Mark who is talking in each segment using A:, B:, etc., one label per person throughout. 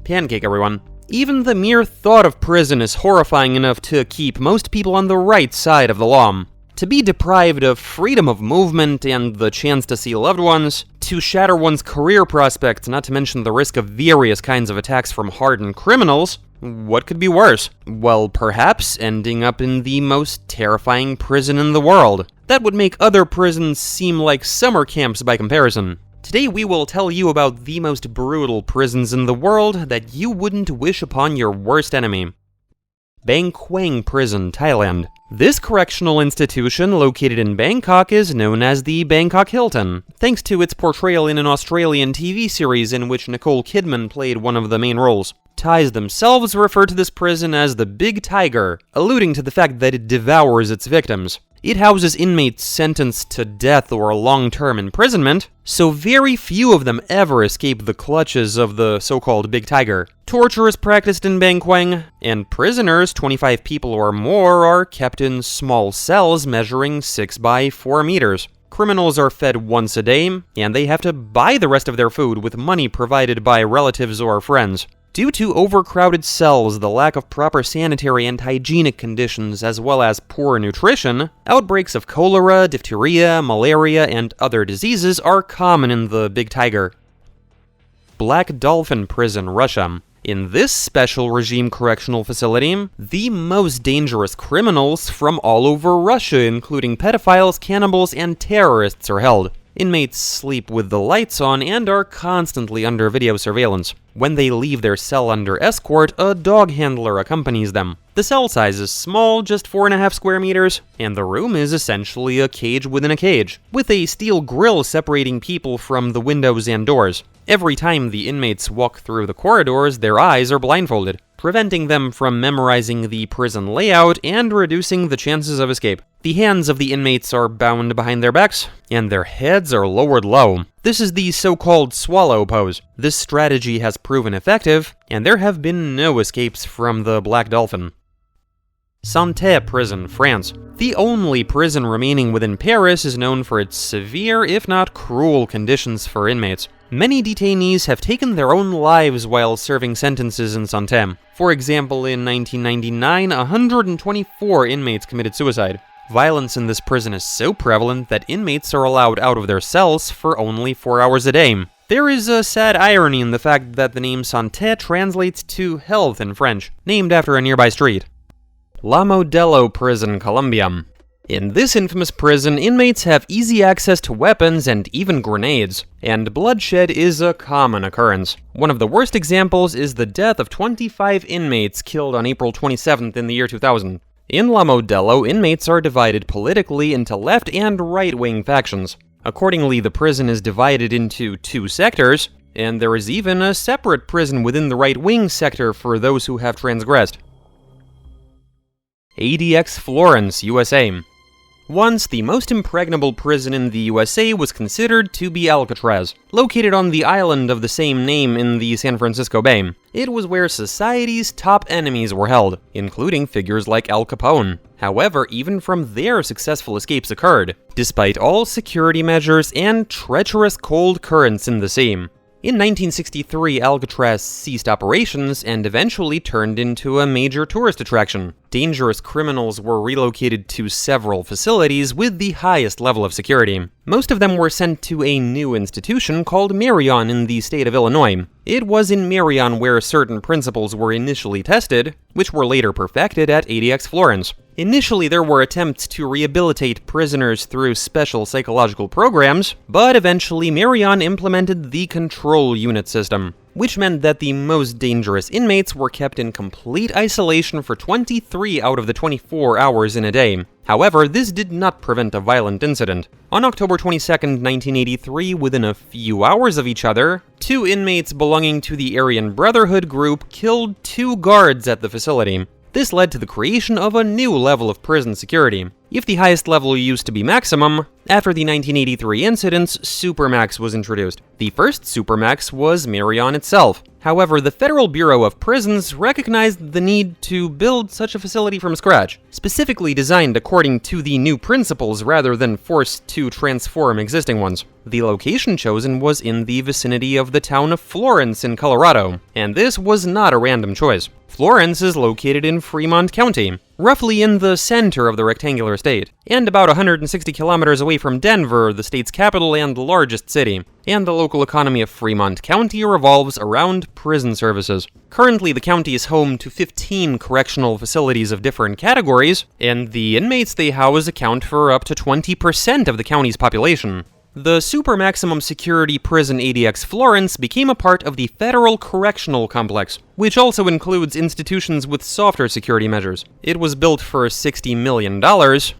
A: Pancake, everyone. Even the mere thought of prison is horrifying enough to keep most people on the right side of the law. To be deprived of freedom of movement and the chance to see loved ones, to shatter one's career prospects, not to mention the risk of various kinds of attacks from hardened criminals, what could be worse? Well, perhaps ending up in the most terrifying prison in the world. That would make other prisons seem like summer camps by comparison. Today we will tell you about the most brutal prisons in the world that you wouldn't wish upon your worst enemy. Bangkwang Prison, Thailand. This correctional institution, located in Bangkok, is known as the Bangkok Hilton, thanks to its portrayal in an Australian TV series in which Nicole Kidman played one of the main roles. Thais themselves refer to this prison as the Big Tiger, alluding to the fact that it devours its victims. It houses inmates sentenced to death or long-term imprisonment, so very few of them ever escape the clutches of the so-called Big Tiger. Torture is practiced in Bangkwang, and prisoners, 25 people or more, are kept in small cells measuring 6 by 4 meters. Criminals are fed once a day, and they have to buy the rest of their food with money provided by relatives or friends. Due to overcrowded cells, the lack of proper sanitary and hygienic conditions, as well as poor nutrition, outbreaks of cholera, diphtheria, malaria, and other diseases are common in the Big Tiger. Black Dolphin Prison, Russia. In this special regime correctional facility, the most dangerous criminals from all over Russia, including pedophiles, cannibals, and terrorists, are held. Inmates sleep with the lights on and are constantly under video surveillance. When they leave their cell under escort, a dog handler accompanies them. The cell size is small, just 4.5 square meters, and the room is essentially a cage within a cage, with a steel grill separating people from the windows and doors. Every time the inmates walk through the corridors, their eyes are blindfolded, preventing them from memorizing the prison layout and reducing the chances of escape. The hands of the inmates are bound behind their backs, and their heads are lowered low. This is the so-called swallow pose. This strategy has proven effective, and there have been no escapes from the Black Dolphin. Santé Prison, France. The only prison remaining within Paris is known for its severe, if not cruel, conditions for inmates. Many detainees have taken their own lives while serving sentences in Santé. For example, in 1999, 124 inmates committed suicide. Violence in this prison is so prevalent that inmates are allowed out of their cells for only 4 hours a day. There is a sad irony in the fact that the name Santé translates to health in French, named after a nearby street. La Modelo Prison, Colombia. In this infamous prison, inmates have easy access to weapons and even grenades, and bloodshed is a common occurrence. One of the worst examples is the death of 25 inmates killed on April 27th in the year 2000. In La Modelo, inmates are divided politically into left and right-wing factions. Accordingly, the prison is divided into 2 sectors, and there is even a separate prison within the right-wing sector for those who have transgressed. ADX Florence, USA. Once, the most impregnable prison in the USA was considered to be Alcatraz, located on the island of the same name in the San Francisco Bay. It was where society's top enemies were held, including figures like Al Capone. However, even from there, successful escapes occurred, despite all security measures and treacherous cold currents in the sea. In 1963, Alcatraz ceased operations and eventually turned into a major tourist attraction. Dangerous criminals were relocated to several facilities with the highest level of security. Most of them were sent to a new institution called Marion in the state of Illinois. It was in Marion where certain principles were initially tested, which were later perfected at ADX Florence. Initially, there were attempts to rehabilitate prisoners through special psychological programs, but eventually Marion implemented the control unit system, which meant that the most dangerous inmates were kept in complete isolation for 23 out of the 24 hours in a day. However, this did not prevent a violent incident. On October 22, 1983, within a few hours of each other, 2 inmates belonging to the Aryan Brotherhood group killed 2 guards at the facility. This led to the creation of a new level of prison security. If the highest level used to be maximum, After the 1983 incidents, Supermax was introduced. The first Supermax was Marion itself. However, the Federal Bureau of Prisons recognized the need to build such a facility from scratch, specifically designed according to the new principles rather than forced to transform existing ones. The location chosen was in the vicinity of the town of Florence in Colorado, and this was not a random choice. Florence is located in Fremont County, roughly in the center of the rectangular state, and about 160 kilometers away from Denver, the state's capital and largest city. And the local economy of Fremont County revolves around prison services. Currently, the county is home to 15 correctional facilities of different categories, and the inmates they house account for up to 20% of the county's population. The super maximum security prison ADX Florence became a part of the Federal Correctional Complex, which also includes institutions with softer security measures. It was built for $60 million,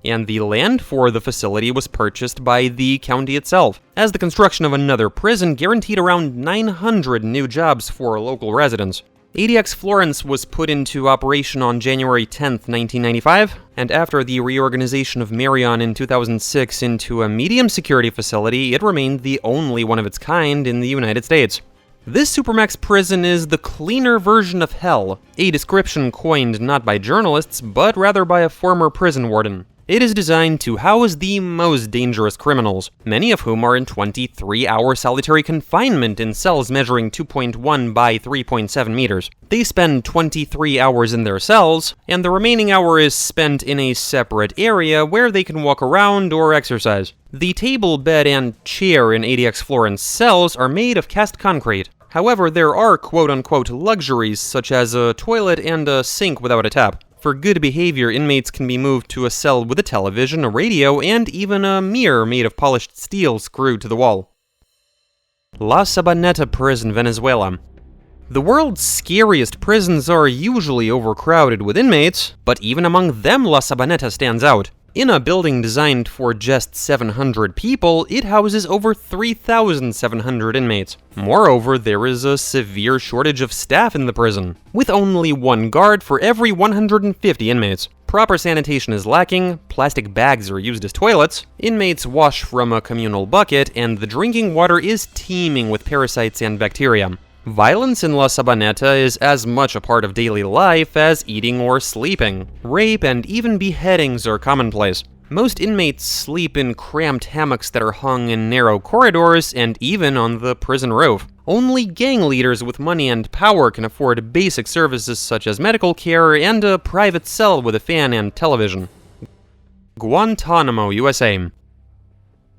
A: and the land for the facility was purchased by the county itself, as the construction of another prison guaranteed around 900 new jobs for local residents. ADX Florence was put into operation on January 10, 1995, and after the reorganization of Marion in 2006 into a medium security facility, it remained the only one of its kind in the United States. This Supermax prison is the cleaner version of hell, a description coined not by journalists, but rather by a former prison warden. It is designed to house the most dangerous criminals, many of whom are in 23-hour solitary confinement in cells measuring 2.1 by 3.7 meters. They spend 23 hours in their cells, and the remaining hour is spent in a separate area where they can walk around or exercise. The table, bed, and chair in ADX Florence cells are made of cast concrete. However, there are quote-unquote luxuries such as a toilet and a sink without a tap. For good behavior, inmates can be moved to a cell with a television, a radio, and even a mirror made of polished steel screwed to the wall. La Sabaneta Prison, Venezuela. The world's scariest prisons are usually overcrowded with inmates, but even among them La Sabaneta stands out. In a building designed for just 700 people, it houses over 3,700 inmates. Moreover, there is a severe shortage of staff in the prison, with only one guard for every 150 inmates. Proper sanitation is lacking, plastic bags are used as toilets, inmates wash from a communal bucket, and the drinking water is teeming with parasites and bacteria. Violence in La Sabaneta is as much a part of daily life as eating or sleeping. Rape and even beheadings are commonplace. Most inmates sleep in cramped hammocks that are hung in narrow corridors and even on the prison roof. Only gang leaders with money and power can afford basic services such as medical care and a private cell with a fan and television. Guantanamo, USA.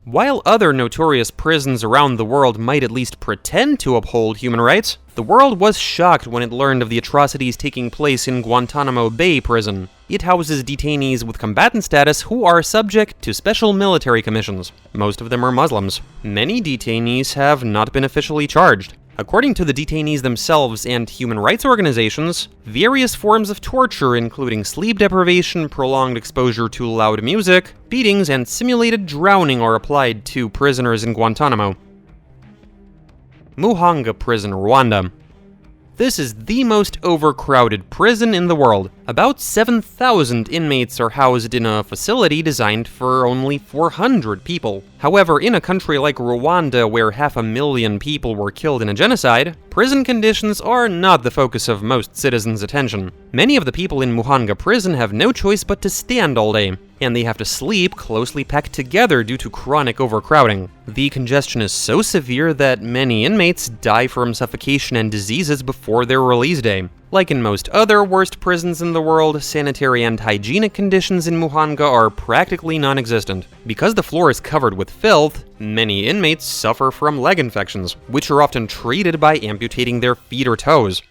A: While other notorious prisons around the world might at least pretend to uphold human rights, the world was shocked when it learned of the atrocities taking place in Guantanamo Bay prison. It houses detainees with combatant status who are subject to special military commissions. Most of them are Muslims. Many detainees have not been officially charged. According to the detainees themselves and human rights organizations, various forms of torture, including sleep deprivation, prolonged exposure to loud music, beatings, and simulated drowning are applied to prisoners in Guantanamo. Muhanga Prison, Rwanda. This is the most overcrowded prison in the world. About 7,000 inmates are housed in a facility designed for only 400 people. However, in a country like Rwanda, where 500,000 people were killed in a genocide, prison conditions are not the focus of most citizens' attention. Many of the people in Muhanga prison have no choice but to stand all day, and they have to sleep closely packed together due to chronic overcrowding. The congestion is so severe that many inmates die from suffocation and diseases before their release day. Like in most other worst prisons in the world, sanitary and hygienic conditions in Muhanga are practically non-existent. Because the floor is covered with filth, many inmates suffer from leg infections, which are often treated by amputating their feet or toes.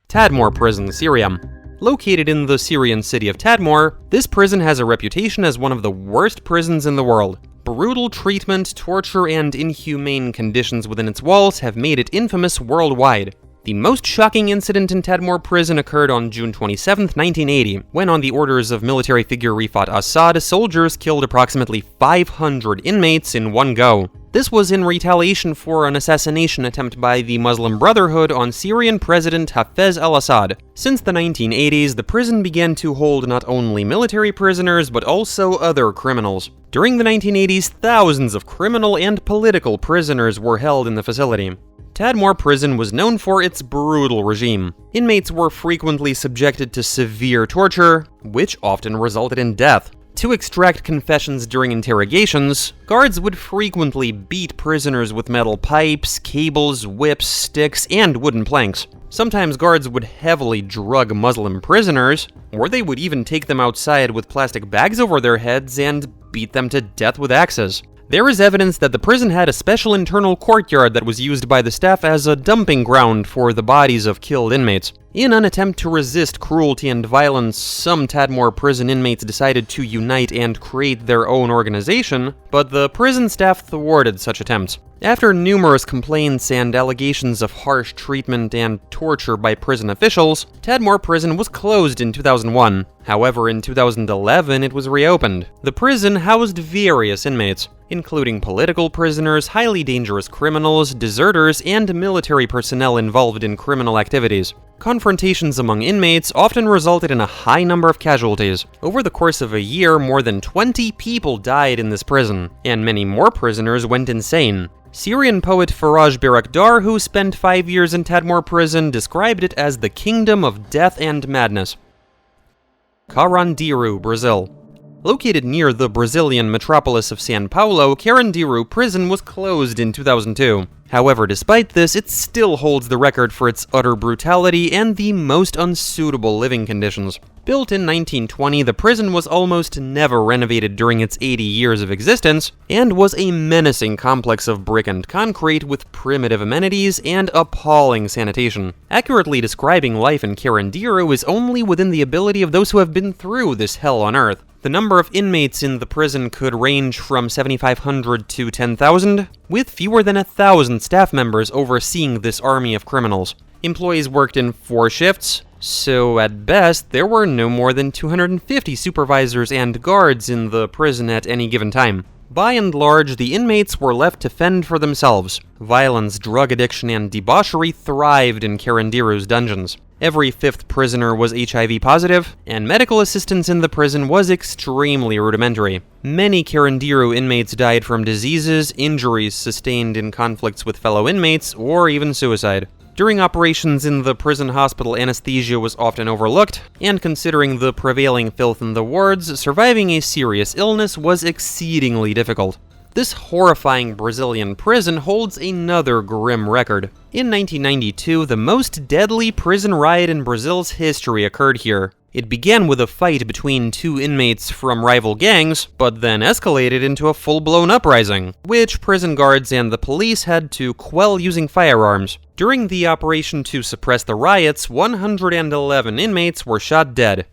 A: Tadmor Prison, Syria. Located in the Syrian city of Tadmor, this prison has a reputation as one of the worst prisons in the world. Brutal treatment, torture, and inhumane conditions within its walls have made it infamous worldwide. The most shocking incident in Tadmor prison occurred on June 27, 1980, when on the orders of military figure Rifat Assad, soldiers killed approximately 500 inmates in one go. This was in retaliation for an assassination attempt by the Muslim Brotherhood on Syrian President Hafez al-Assad. Since the 1980s, the prison began to hold not only military prisoners, but also other criminals. During the 1980s, thousands of criminal and political prisoners were held in the facility. Tadmor prison was known for its brutal regime. Inmates were frequently subjected to severe torture, which often resulted in death. To extract confessions during interrogations, guards would frequently beat prisoners with metal pipes, cables, whips, sticks, and wooden planks. Sometimes guards would heavily drug Muslim prisoners, or they would even take them outside with plastic bags over their heads and beat them to death with axes. There is evidence that the prison had a special internal courtyard that was used by the staff as a dumping ground for the bodies of killed inmates. In an attempt to resist cruelty and violence, some Tadmor prison inmates decided to unite and create their own organization, but the prison staff thwarted such attempts. After numerous complaints and allegations of harsh treatment and torture by prison officials, Tadmor prison was closed in 2001. However, in 2011, it was reopened. The prison housed various inmates, including political prisoners, highly dangerous criminals, deserters, and military personnel involved in criminal activities. Confrontations among inmates often resulted in a high number of casualties. Over the course of a year, more than 20 people died in this prison, and many more prisoners went insane. Syrian poet Faraj Bayraktar, who spent 5 years in Tadmor prison, described it as the kingdom of death and madness. Carandiro, Brazil. Located near the Brazilian metropolis of São Paulo, Carandiro prison was closed in 2002. However, despite this, it still holds the record for its utter brutality and the most unsuitable living conditions. Built in 1920, the prison was almost never renovated during its 80 years of existence, and was a menacing complex of brick and concrete with primitive amenities and appalling sanitation. Accurately describing life in Carandiro is only within the ability of those who have been through this hell on earth. The number of inmates in the prison could range from 7,500 to 10,000, with fewer than 1,000 staff members overseeing this army of criminals. Employees worked in 4 shifts, so at best, there were no more than 250 supervisors and guards in the prison at any given time. By and large, the inmates were left to fend for themselves. Violence, drug addiction, and debauchery thrived in Carandiro's dungeons. Every 5th prisoner was HIV positive, and medical assistance in the prison was extremely rudimentary. Many Carandiro inmates died from diseases, injuries sustained in conflicts with fellow inmates, or even suicide. During operations in the prison hospital, anesthesia was often overlooked, and considering the prevailing filth in the wards, surviving a serious illness was exceedingly difficult. This horrifying Brazilian prison holds another grim record. In 1992, the most deadly prison riot in Brazil's history occurred here. It began with a fight between 2 inmates from rival gangs, but then escalated into a full-blown uprising, which prison guards and the police had to quell using firearms. During the operation to suppress the riots, 111 inmates were shot dead.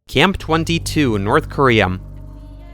A: Camp 22, North Korea.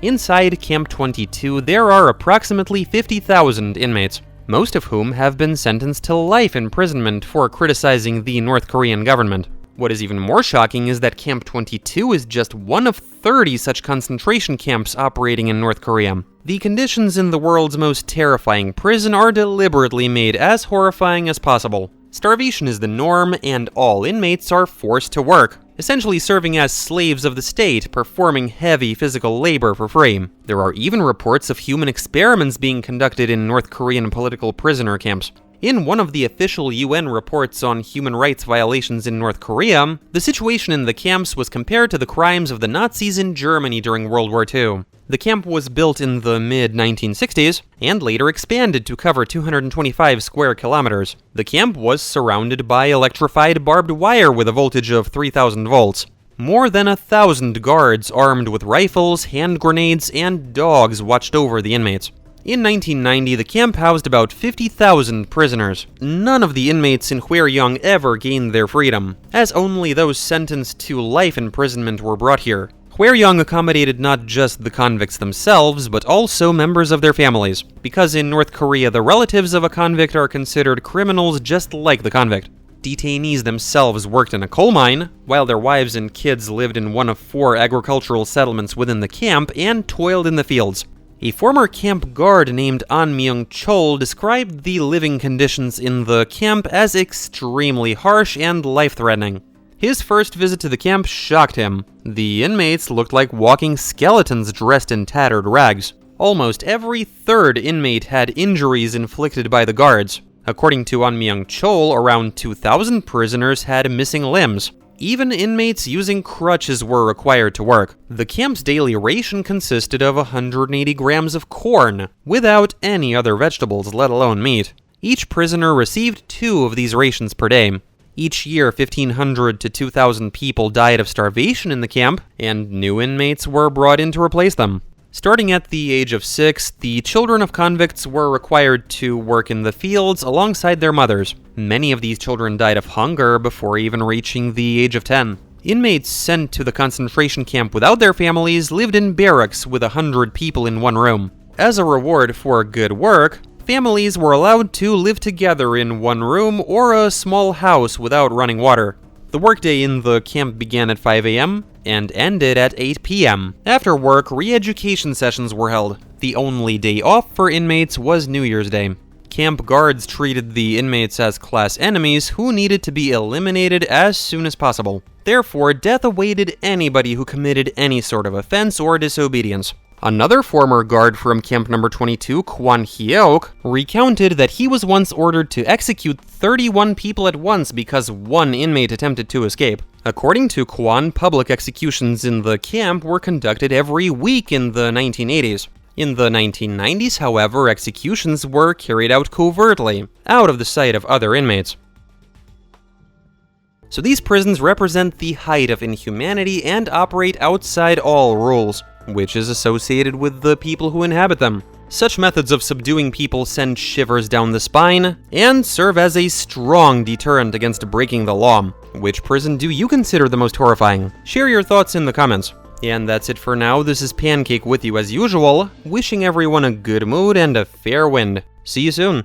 A: Inside Camp 22, there are approximately 50,000 inmates, most of whom have been sentenced to life imprisonment for criticizing the North Korean government. What is even more shocking is that Camp 22 is just one of 30 such concentration camps operating in North Korea. The conditions in the world's most terrifying prison are deliberately made as horrifying as possible. Starvation is the norm, and all inmates are forced to work, essentially serving as slaves of the state, performing heavy physical labor for free. There are even reports of human experiments being conducted in North Korean political prisoner camps. In one of the official UN reports on human rights violations in North Korea, the situation in the camps was compared to the crimes of the Nazis in Germany during World War II. The camp was built in the mid-1960s, and later expanded to cover 225 square kilometers. The camp was surrounded by electrified barbed wire with a voltage of 3,000 volts. More than 1,000 guards armed with rifles, hand grenades, and dogs watched over the inmates. In 1990, the camp housed about 50,000 prisoners. None of the inmates in Hwaryong ever gained their freedom, as only those sentenced to life imprisonment were brought here. Hwaryong accommodated not just the convicts themselves, but also members of their families, because in North Korea the relatives of a convict are considered criminals just like the convict. Detainees themselves worked in a coal mine, while their wives and kids lived in one of 4 agricultural settlements within the camp and toiled in the fields. A former camp guard named An Myung-chol described the living conditions in the camp as extremely harsh and life-threatening. His first visit to the camp shocked him. The inmates looked like walking skeletons dressed in tattered rags. Almost every third inmate had injuries inflicted by the guards. According to An Myung-chol, around 2,000 prisoners had missing limbs. Even inmates using crutches were required to work. The camp's daily ration consisted of 180 grams of corn, without any other vegetables, let alone meat. Each prisoner received 2 of these rations per day. Each year, 1,500 to 2,000 people died of starvation in the camp, and new inmates were brought in to replace them. Starting at the age of 6, the children of convicts were required to work in the fields alongside their mothers. Many of these children died of hunger before even reaching the age of 10. Inmates sent to the concentration camp without their families lived in barracks with 100 people in one room. As a reward for good work, families were allowed to live together in one room or a small house without running water. The workday in the camp began at 5 a.m. and ended at 8 p.m. After work, re-education sessions were held. The only day off for inmates was New Year's Day. Camp guards treated the inmates as class enemies who needed to be eliminated as soon as possible. Therefore, death awaited anybody who committed any sort of offense or disobedience. Another former guard from Camp Number 22, Kwan Hyeok, recounted that he was once ordered to execute 31 people at once because one inmate attempted to escape. According to Kwan, public executions in the camp were conducted every week in the 1980s. In the 1990s, however, executions were carried out covertly, out of the sight of other inmates. So these prisons represent the height of inhumanity and operate outside all rules, which is associated with the people who inhabit them. Such methods of subduing people send shivers down the spine and serve as a strong deterrent against breaking the law. Which prison do you consider the most horrifying? Share your thoughts in the comments. And that's it for now. This is Pancake with you as usual, wishing everyone a good mood and a fair wind. See you soon.